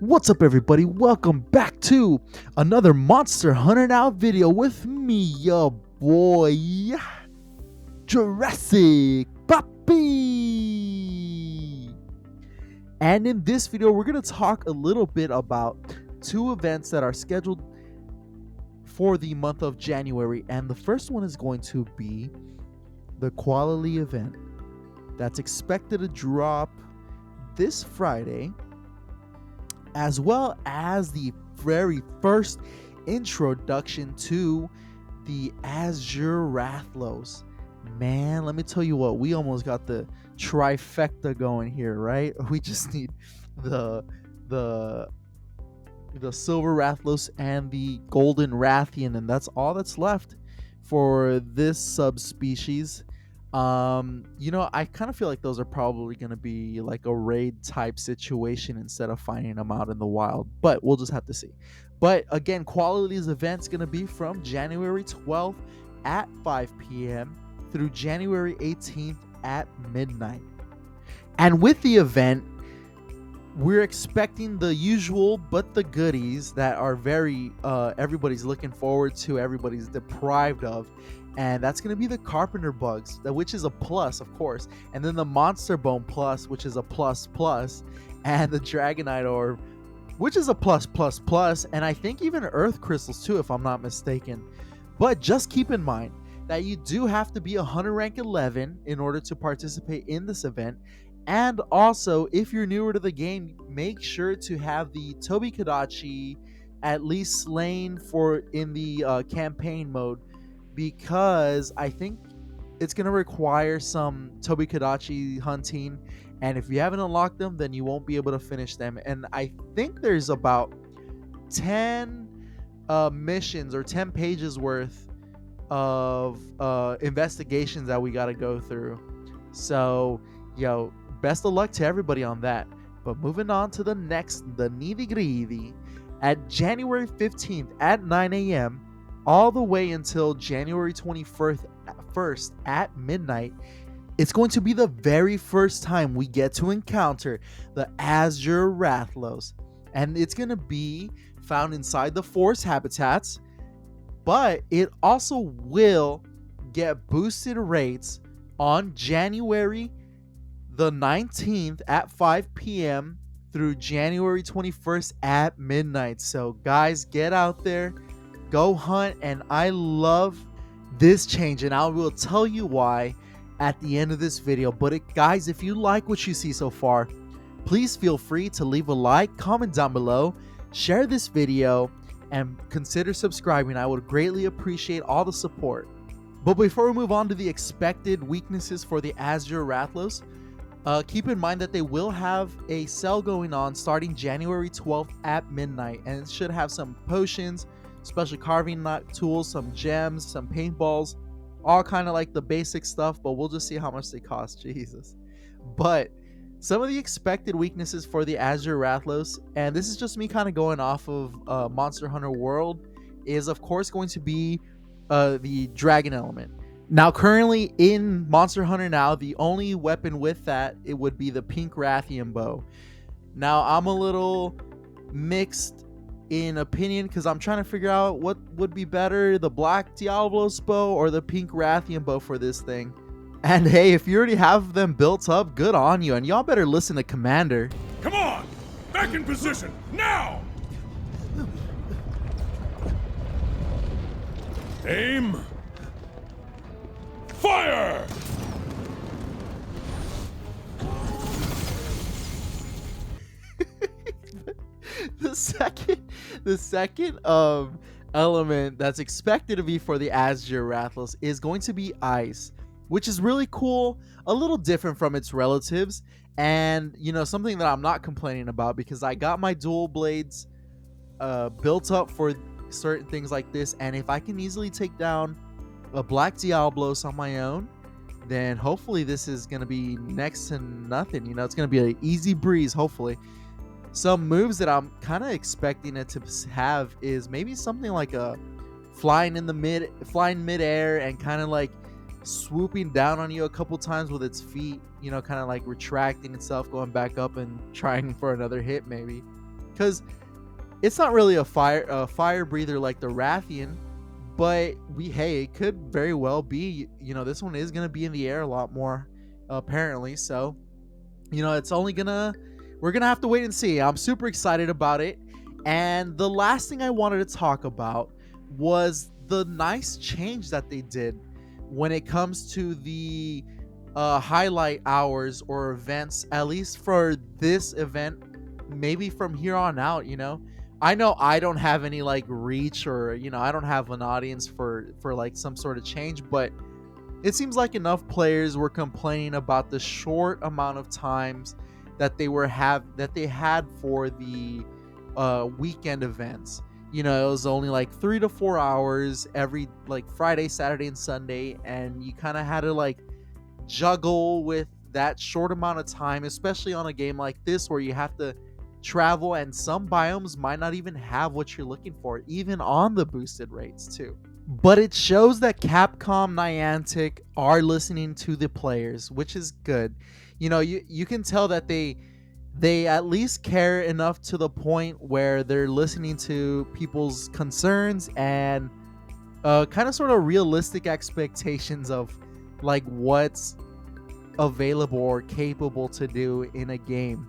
What's up, everybody? Welcome back to another Monster Hunter Now video with me, your boy, Jurassic Puppy. And in this video, we're going to talk a little bit about two events that are scheduled for the month of January. And the first one is going to be the Qualily Event that's expected to drop this Friday, as well as the very first introduction to the Azure Rathlos. Man, let me tell you what, we almost got the trifecta going here, right? We just need the silver Rathlos and the golden Rathian, and that's all that's left for this subspecies. I kind of feel like those are probably going to be like a raid type situation instead of finding them out in the wild, but we'll just have to see. But again, Qualily's event's going to be from January 12th at 5 p.m. through January 18th at midnight. And with the event, we're expecting the usual but the goodies that are very everybody's looking forward to, everybody's deprived of. And that's going to be the Carpenter Bugs, which is a plus, of course. And then the Monster Bone Plus, which is a plus. And the Dragonite Orb, which is a plus. And I think even Earth Crystals too, if I'm not mistaken. But just keep in mind that you do have to be a Hunter rank 11 in order to participate in this event. And also, if you're newer to the game, make sure to have the Tobi-Kadachi at least slain in the campaign mode, because I think it's going to require some Tobi-Kadachi hunting, and if you haven't unlocked them, then you won't be able to finish them. And I think there's about 10 missions or 10 pages worth of investigations that we got to go through. So, best of luck to everybody on that. But moving on to the next, the nitty-gritty, at January 15th at 9 a.m., all the way until January 21st at midnight, it's going to be the very first time we get to encounter the Azure Rathlos. And it's going to be found inside the forest habitats, but it also will get boosted rates on January the 19th at 5 p.m. through January 21st at midnight. So guys, get out there, go hunt, and I love this change, and I will tell you why at the end of this video. But guys, if you like what you see so far, please feel free to leave a like, comment down below, share this video, and consider subscribing. I would greatly appreciate all the support. But before we move on to the expected weaknesses for the Azure Rathlos, keep in mind that they will have a sale going on starting January 12th at midnight, and it should have some potions, special carving tools, some gems, some paintballs, all kind of like the basic stuff, but we'll just see how much they cost. Jesus. But some of the expected weaknesses for the Azure Rathlos, and this is just me kind of going off of Monster Hunter World, is of course going to be the dragon element. Now, currently in Monster Hunter Now, the only weapon with that, it would be the pink Rathian bow. Now, I'm a little mixed in opinion because I'm trying to figure out what would be better, the black Diablos bow or the pink Rathian bow for this thing. And hey, if you already have them built up, good on you, and y'all better listen to Commander. Come on! Back in position, now! Aim! Fire! The second element that's expected to be for the Azure Rathlos is going to be ice, which is really cool, a little different from its relatives, and something that I'm not complaining about because I got my dual blades built up for certain things like this, and if I can easily take down a black Diablos on my own, then hopefully this is going to be next to nothing. It's going to be an easy breeze, hopefully. Some moves that I'm kind of expecting it to have is maybe something like a flying midair and kind of like swooping down on you a couple times with its feet, kind of like retracting itself, going back up and trying for another hit maybe. because it's not really a fire breather like the Rathian, but it could very well be. This one is gonna be in the air a lot more, apparently. So it's only gonna we're gonna have to wait and see. I'm super excited about it. And the last thing I wanted to talk about was the nice change that they did when it comes to the highlight hours or events, at least for this event. Maybe from here on out, I know I don't have any like reach, or I don't have an audience for like some sort of change, but it seems like enough players were complaining about the short amount of times that they had for the weekend events. It was only like 3 to 4 hours every like Friday, Saturday, and Sunday, and you kind of had to like juggle with that short amount of time, especially on a game like this where you have to travel, and some biomes might not even have what you're looking for, even on the boosted rates too. But it shows that Capcom Niantic are listening to the players, which is good. You can tell that they at least care enough to the point where they're listening to people's concerns and kind of sort of realistic expectations of like what's available or capable to do in a game.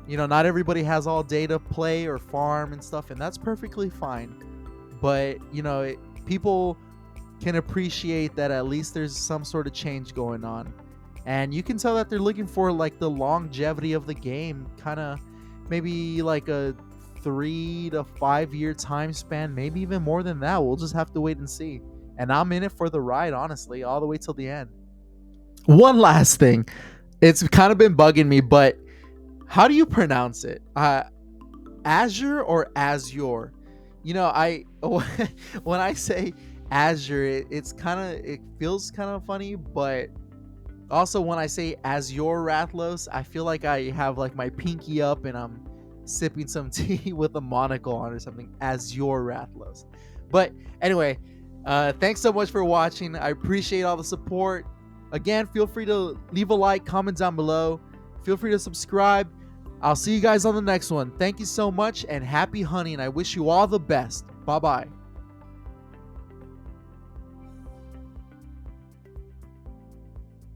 Not everybody has all day to play or farm and stuff, and that's perfectly fine. But people can appreciate that at least there's some sort of change going on, and you can tell that they're looking for like the longevity of the game, kind of maybe like a 3 to 5 year time span, maybe even more than that. We'll just have to wait and see. And I'm in it for the ride, honestly, all the way till the end. One last thing, it's kind of been bugging me, but how do you pronounce it? Azure or Azure? I when I say Azure, it feels kind of funny, but also when I say Azure Rathlos, I feel like I have like my pinky up and I'm sipping some tea with a monocle on or something. Azure Rathlos. But anyway, thanks so much for watching. I appreciate all the support. Again, feel free to leave a like, comment down below. Feel free to subscribe. I'll see you guys on the next one. Thank you so much and happy hunting. I wish you all the best. Bye-bye.